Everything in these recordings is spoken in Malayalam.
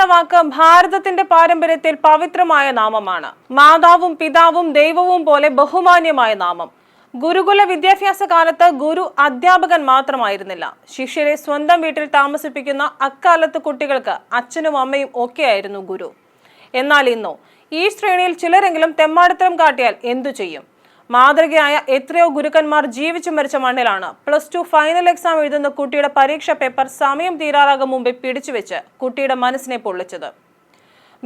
എന്ന വാക്ക് ഭാരതത്തിന്റെ പാരമ്പര്യത്തിൽ പവിത്രമായ നാമമാണ്. മാതാവും പിതാവും ദൈവവും പോലെ ബഹുമാന്യമായ നാമം. ഗുരുകുല വിദ്യാഭ്യാസ കാലത്ത് ഗുരു അധ്യാപകൻ മാത്രമായിരുന്നില്ല. ശിഷ്യരെ സ്വന്തം വീട്ടിൽ താമസിപ്പിക്കുന്ന അക്കാലത്ത് കുട്ടികൾക്ക് അച്ഛനും അമ്മയും ഒക്കെയായിരുന്നു ഗുരു. എന്നാൽ ഇന്നോ ഈ ശ്രേണിയിൽ ചിലരെങ്കിലും തെമ്മാടിത്തരം കാട്ടിയാൽ എന്തു ചെയ്യും? മാതൃകയായ എത്രയോ ഗുരുക്കന്മാർ ജീവിച്ചു മരിച്ച മണ്ണിലാണ് +2 ഫൈനൽ എക്സാം എഴുതുന്ന കുട്ടിയുടെ പരീക്ഷാ പേപ്പർ സമയം തീരാറാകും മുമ്പേ പിടിച്ചുവെച്ച് കുട്ടിയുടെ മനസ്സിനെ പൊള്ളിച്ചത്.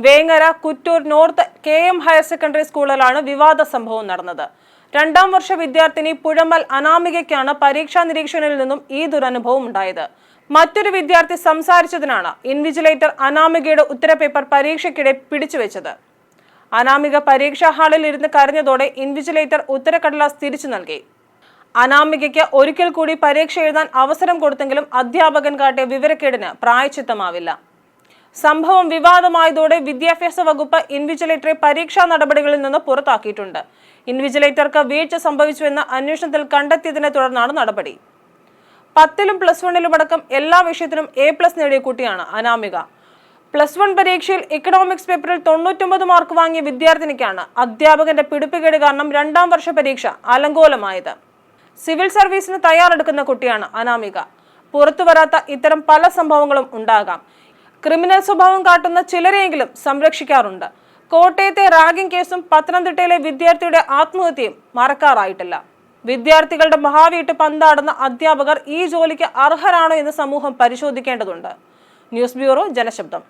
Vengara Kuttur north KM higher secondary സ്കൂളിലാണ് വിവാദ സംഭവം നടന്നത്. 2ാം വർഷ വിദ്യാർത്ഥിനി പുഴമൽ അനാമികയ്ക്കാണ് പരീക്ഷാ നിരീക്ഷണയിൽ നിന്നും ഈ ദുരനുഭവം ഉണ്ടായത്. മറ്റൊരു വിദ്യാർത്ഥി സംസാരിച്ചതിനാണ് ഇൻവിജിലേറ്റർ അനാമികയുടെ ഉത്തരപേപ്പർ പരീക്ഷയ്ക്കിടെ പിടിച്ചുവെച്ചത്. അനാമിക പരീക്ഷാ ഹാളിൽ ഇരുന്ന് കരഞ്ഞതോടെ ഇൻവിജിലേറ്റർ ഉത്തരക്കടലാസ് തിരിച്ചു നൽകി. അനാമികയ്ക്ക് ഒരിക്കൽ കൂടി പരീക്ഷ എഴുതാൻ അവസരം കൊടുത്തെങ്കിലും അധ്യാപകൻ കാട്ടിയ വിവരക്കേടിന് പ്രായശ്ചിത്തമാവില്ല. സംഭവം വിവാദമായതോടെ വിദ്യാഭ്യാസ വകുപ്പ് ഇൻവിജിലേറ്ററെ പരീക്ഷാ നടപടികളിൽ നിന്ന് പുറത്താക്കിയിട്ടുണ്ട്. ഇൻവിജിലേറ്റർക്ക് വീഴ്ച സംഭവിച്ചുവെന്ന അന്വേഷണത്തിൽ കണ്ടെത്തിയതിനെ തുടർന്നാണ് നടപടി. 10ലും +1ലും അടക്കം എല്ലാ വിഷയത്തിനും A+ നേടിയ കുട്ടിയാണ് അനാമിക. +1 പരീക്ഷയിൽ ഇക്കണോമിക്സ് പേപ്പറിൽ 99 മാർക്ക് വാങ്ങിയ വിദ്യാർത്ഥിനിക്കാണ് അധ്യാപകന്റെ പിടിപ്പുകേട് കാരണം 2ാം വർഷ പരീക്ഷ അലങ്കോലമായത്. സിവിൽ സർവീസിന് തയ്യാറെടുക്കുന്ന കുട്ടിയാണ് അനാമിക. പുറത്തു വരാത്ത ഇത്തരം പല സംഭവങ്ങളും ഉണ്ടാകാം. ക്രിമിനൽ സ്വഭാവം കാട്ടുന്ന ചിലരെയെങ്കിലും സംരക്ഷിക്കാറുണ്ട്. കോട്ടയത്തെ റാഗിംഗ് കേസും പത്തനംതിട്ടയിലെ വിദ്യാർത്ഥിയുടെ ആത്മഹത്യയും മറക്കാറായിട്ടില്ല. വിദ്യാർത്ഥികളുടെ ഭാവിയിട്ട് പന്താടുന്ന അധ്യാപകർ ഈ ജോലിക്ക് അർഹരാണോ എന്ന് സമൂഹം പരിശോധിക്കേണ്ടതുണ്ട്. News bureau, ജനശബ്ദം.